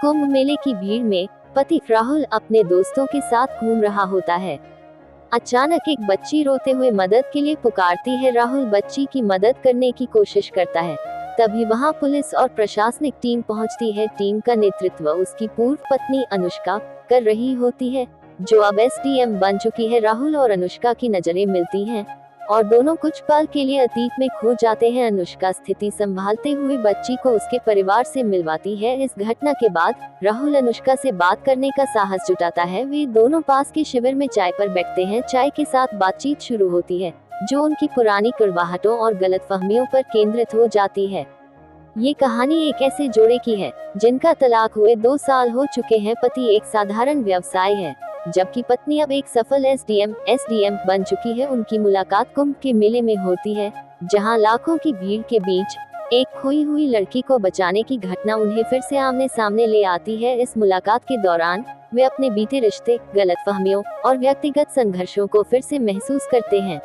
कुंभ मेले की भीड़ में पति राहुल अपने दोस्तों के साथ घूम रहा होता है। अचानक एक बच्ची रोते हुए मदद के लिए पुकारती है। राहुल बच्ची की मदद करने की कोशिश करता है। तभी वहां पुलिस और प्रशासनिक टीम पहुंचती है। टीम का नेतृत्व उसकी पूर्व पत्नी अनुष्का कर रही होती है, जो अब एसडीएम बन चुकी है। राहुल और अनुष्का की नजरें मिलती हैं और दोनों कुछ पल के लिए अतीत में खो जाते हैं। अनुष्का स्थिति संभालते हुए बच्ची को उसके परिवार से मिलवाती है। इस घटना के बाद राहुल अनुष्का से बात करने का साहस जुटाता है। वे दोनों पास के शिविर में चाय पर बैठते हैं। चाय के साथ बातचीत शुरू होती है, जो उनकी पुरानी कड़वाहटों और गलतफहमियों पर केंद्रित हो जाती है। ये कहानी एक ऐसे जोड़े की है जिनका तलाक हुए 2 साल हो चुके हैं। पति एक साधारण व्यवसाय है, जबकि पत्नी अब एक सफल एसडीएम बन चुकी है। उनकी मुलाकात कुंभ के मेले में होती है, जहां लाखों की भीड़ के बीच एक खोई हुई लड़की को बचाने की घटना उन्हें फिर से आमने सामने ले आती है। इस मुलाकात के दौरान वे अपने बीते रिश्ते, गलतफहमियों और व्यक्तिगत संघर्षों को फिर से महसूस करते हैं।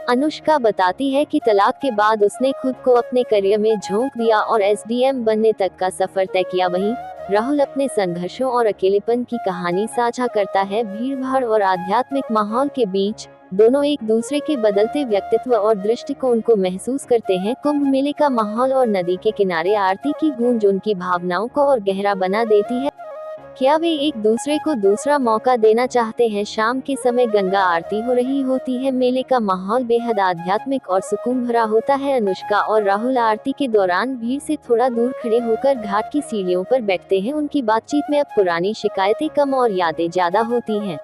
अनुष्का बताती है कि तलाक के बाद उसने खुद को अपने करियर में झोंक दिया और एसडीएम बनने तक का सफर तय किया। वहीं राहुल अपने संघर्षों और अकेलेपन की कहानी साझा करता है। भीड़भाड़ और आध्यात्मिक माहौल के बीच दोनों एक दूसरे के बदलते व्यक्तित्व और दृष्टिकोण को महसूस करते हैं। कुंभ मेले का माहौल और नदी के किनारे आरती की गूंज उनकी भावनाओं को और गहरा बना देती है। क्या वे एक दूसरे को दूसरा मौका देना चाहते हैं? शाम के समय गंगा आरती हो रही होती है। मेले का माहौल बेहद आध्यात्मिक और सुकून भरा होता है। अनुष्का और राहुल आरती के दौरान भीड़ से थोड़ा दूर खड़े होकर घाट की सीढ़ियों पर बैठते हैं। उनकी बातचीत में अब पुरानी शिकायतें कम और यादें ज्यादा होती हैं।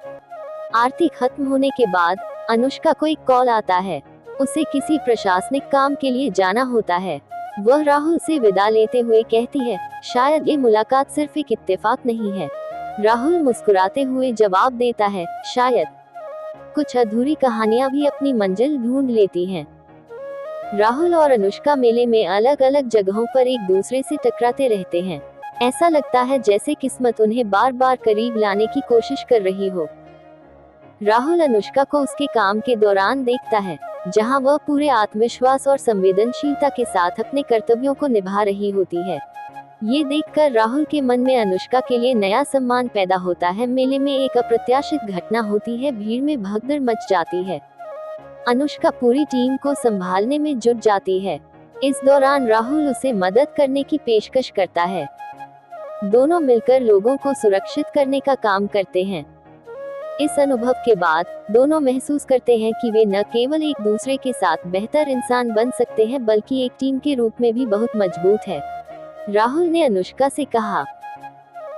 आरती खत्म होने के बाद अनुष्का को एक कॉल आता है। उसे किसी प्रशासनिक काम के लिए जाना होता है। वह राहुल से विदा लेते हुए कहती है, शायद ये मुलाकात सिर्फ एक इत्तेफाक नहीं है। राहुल मुस्कुराते हुए जवाब देता है, शायद कुछ अधूरी कहानियां भी अपनी मंजिल ढूंढ लेती हैं। राहुल और अनुष्का मेले में अलग अलग जगहों पर एक दूसरे से टकराते रहते हैं। ऐसा लगता है जैसे किस्मत उन्हें बार बार करीब लाने की कोशिश कर रही हो। राहुल अनुष्का को उसके काम के दौरान देखता है, जहां वह पूरे आत्मविश्वास और संवेदनशीलता के साथ अपने कर्तव्यों को निभा रही होती है। ये देखकर राहुल के मन में अनुष्का के लिए नया सम्मान पैदा होता है। मेले में एक अप्रत्याशित घटना होती है। भीड़ में भगदड़ मच जाती है। अनुष्का पूरी टीम को संभालने में जुट जाती है। इस दौरान राहुल उसे मदद करने की पेशकश करता है। दोनों मिलकर लोगों को सुरक्षित करने का काम करते हैं। इस अनुभव के बाद दोनों महसूस करते हैं कि वे न केवल एक दूसरे के साथ बेहतर इंसान बन सकते हैं, बल्कि एक टीम के रूप में भी बहुत मजबूत है। राहुल ने अनुष्का से कहा,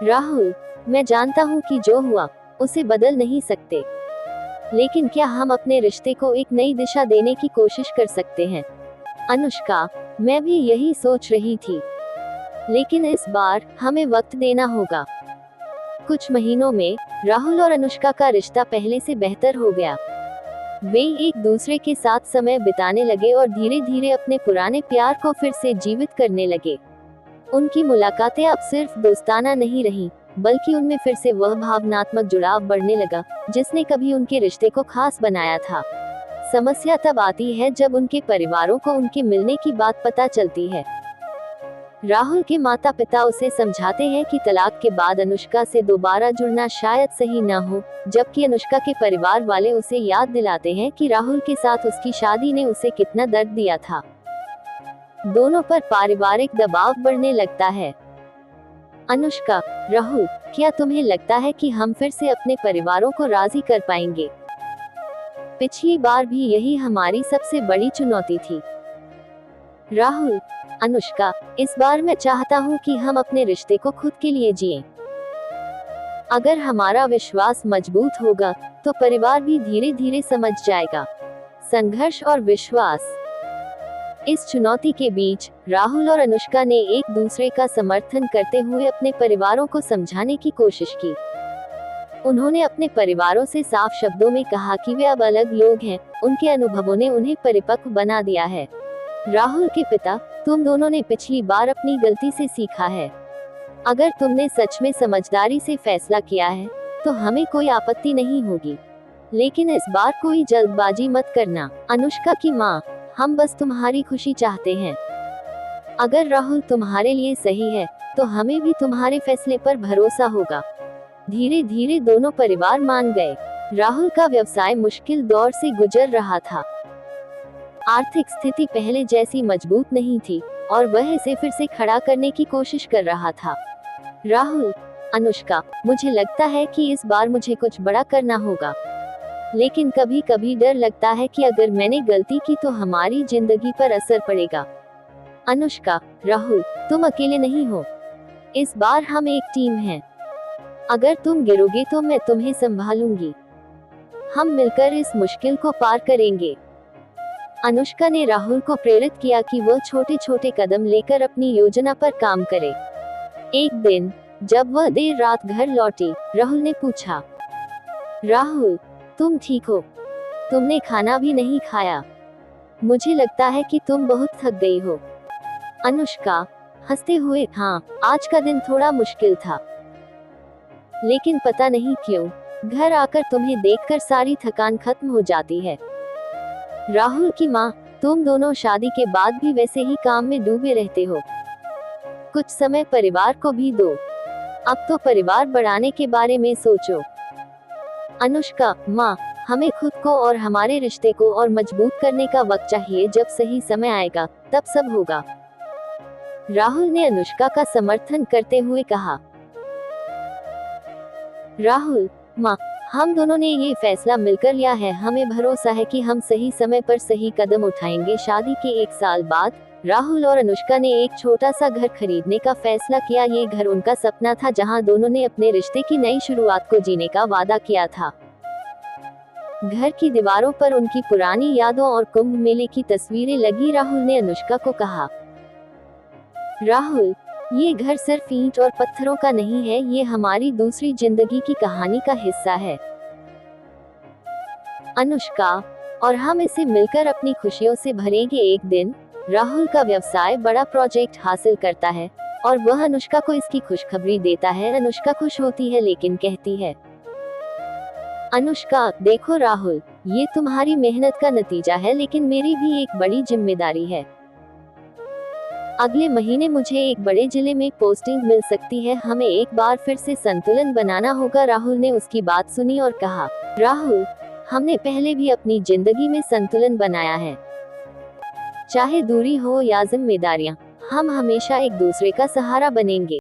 राहुल, मैं जानता हूँ कि जो हुआ उसे बदल नहीं सकते, लेकिन क्या हम अपने रिश्ते को एक नई दिशा देने की कोशिश कर सकते हैं? अनुष्का, मैं भी यही सोच रही थी, लेकिन इस बार हमें वक्त देना होगा। कुछ महीनों में राहुल और अनुष्का का रिश्ता पहले से बेहतर हो गया। वे एक दूसरे के साथ समय बिताने लगे और धीरे धीरे अपने पुराने प्यार को फिर से जीवित करने लगे। उनकी मुलाकातें अब सिर्फ दोस्ताना नहीं रहीं, बल्कि उनमें फिर से वह भावनात्मक जुड़ाव बढ़ने लगा जिसने कभी उनके रिश्ते को खास बनाया था। समस्या तब आती है जब उनके परिवारों को उनके मिलने की बात पता चलती है। राहुल के माता पिता उसे समझाते हैं कि तलाक के बाद अनुष्का से दोबारा जुड़ना शायद सही न हो, जबकि अनुष्का के परिवार वाले उसे याद दिलाते हैं कि राहुल के साथ उसकी शादी ने उसे कितना दर्द दिया था। दोनों पर पारिवारिक दबाव बढ़ने लगता है। अनुष्का, राहुल, क्या तुम्हें लगता है कि हम फिर से अपने परिवारों को राजी कर पाएंगे? पिछली बार भी यही हमारी सबसे बड़ी चुनौती थी। राहुल, अनुष्का, इस बार मैं चाहता हूँ कि हम अपने रिश्ते को खुद के लिए जिएं। अगर हमारा विश्वास मजबूत होगा, तो परिवार भी धीरे धीरे समझ जाएगा। संघर्ष और विश्वास। इस चुनौती के बीच राहुल और अनुष्का ने एक दूसरे का समर्थन करते हुए अपने परिवारों को समझाने की कोशिश की। उन्होंने अपने परिवारों से साफ शब्दों में कहा कि वे अब अलग लोग हैं। उनके अनुभवों ने उन्हें परिपक्व बना दिया है। राहुल के पिता, तुम दोनों ने पिछली बार अपनी गलती से सीखा है। अगर तुमने सच में समझदारी से फैसला किया है, तो हमें कोई आपत्ति नहीं होगी, लेकिन इस बार कोई जल्दबाजी मत करना। अनुष्का की माँ, हम बस तुम्हारी खुशी चाहते हैं। अगर राहुल तुम्हारे लिए सही है, तो हमें भी तुम्हारे फैसले पर भरोसा होगा। धीरे धीरे दोनों परिवार मान गए। राहुल का व्यवसाय मुश्किल दौर से गुजर रहा था। आर्थिक स्थिति पहले जैसी मजबूत नहीं थी और वह इसे फिर से खड़ा करने की कोशिश कर रहा था। राहुल, अनुष्का, मुझे लगता है कि इस बार मुझे कुछ बड़ा करना होगा, लेकिन कभी कभी डर लगता है कि अगर मैंने गलती की तो हमारी जिंदगी पर असर पड़ेगा। अनुष्का, राहुल, तुम अकेले नहीं हो। इस बार हम एक टीम हैं। अगर तुम गिरोगे तो मैं तुम्हें संभालूंगी। हम मिलकर इस मुश्किल को पार करेंगे। अनुष्का ने राहुल को प्रेरित किया कि वह छोटे छोटे कदम लेकर अपनी योजना पर काम करे। एक दिन जब वह देर रात घर लौटी, राहुल ने पूछा, राहुल, तुम ठीक हो? तुमने खाना भी नहीं खाया। मुझे लगता है कि तुम बहुत थक गई हो। अनुष्का हंसते हुए, हाँ, आज का दिन थोड़ा मुश्किल था, लेकिन पता नहीं क्यों घर आकर तुम्हें देखकर सारी थकान खत्म हो जाती है। राहुल की माँ, तुम दोनों शादी के बाद भी वैसे ही काम में डूबे रहते हो। कुछ समय परिवार को भी दो। अब तो परिवार बढ़ाने के बारे में सोचो। अनुष्का, माँ, हमें खुद को और हमारे रिश्ते को और मजबूत करने का वक्त चाहिए। जब सही समय आएगा तब सब होगा। राहुल ने अनुष्का का समर्थन करते हुए कहा। राहुल, माँ, हम दोनों ने ये फैसला मिलकर लिया है। हमें भरोसा है कि हम सही समय पर सही कदम उठाएंगे। शादी के 1 साल बाद राहुल और अनुष्का ने एक छोटा सा घर खरीदने का फैसला किया। ये घर उनका सपना था, जहां दोनों ने अपने रिश्ते की नई शुरुआत को जीने का वादा किया था। घर की दीवारों पर उनकी पुरानी यादों और कुंभ मेले की तस्वीरें लगी। राहुल ने अनुष्का को कहा, राहुल, ये घर सिर्फ ईंट और पत्थरों का नहीं है, ये हमारी दूसरी जिंदगी की कहानी का हिस्सा है। अनुष्का, और हम इसे मिलकर अपनी खुशियों से भरेंगे। एक दिन राहुल का व्यवसाय बड़ा प्रोजेक्ट हासिल करता है और वह अनुष्का को इसकी खुशखबरी देता है। अनुष्का खुश होती है लेकिन कहती है, अनुष्का, देखो राहुल, ये तुम्हारी मेहनत का नतीजा है, लेकिन मेरी भी एक बड़ी जिम्मेदारी है। अगले महीने मुझे एक बड़े जिले में पोस्टिंग मिल सकती है। हमें एक बार फिर से संतुलन बनाना होगा। राहुल ने उसकी बात सुनी और कहा, राहुल, हमने पहले भी अपनी जिंदगी में संतुलन बनाया है। चाहे दूरी हो या जिम्मेदारियां, हम हमेशा एक दूसरे का सहारा बनेंगे।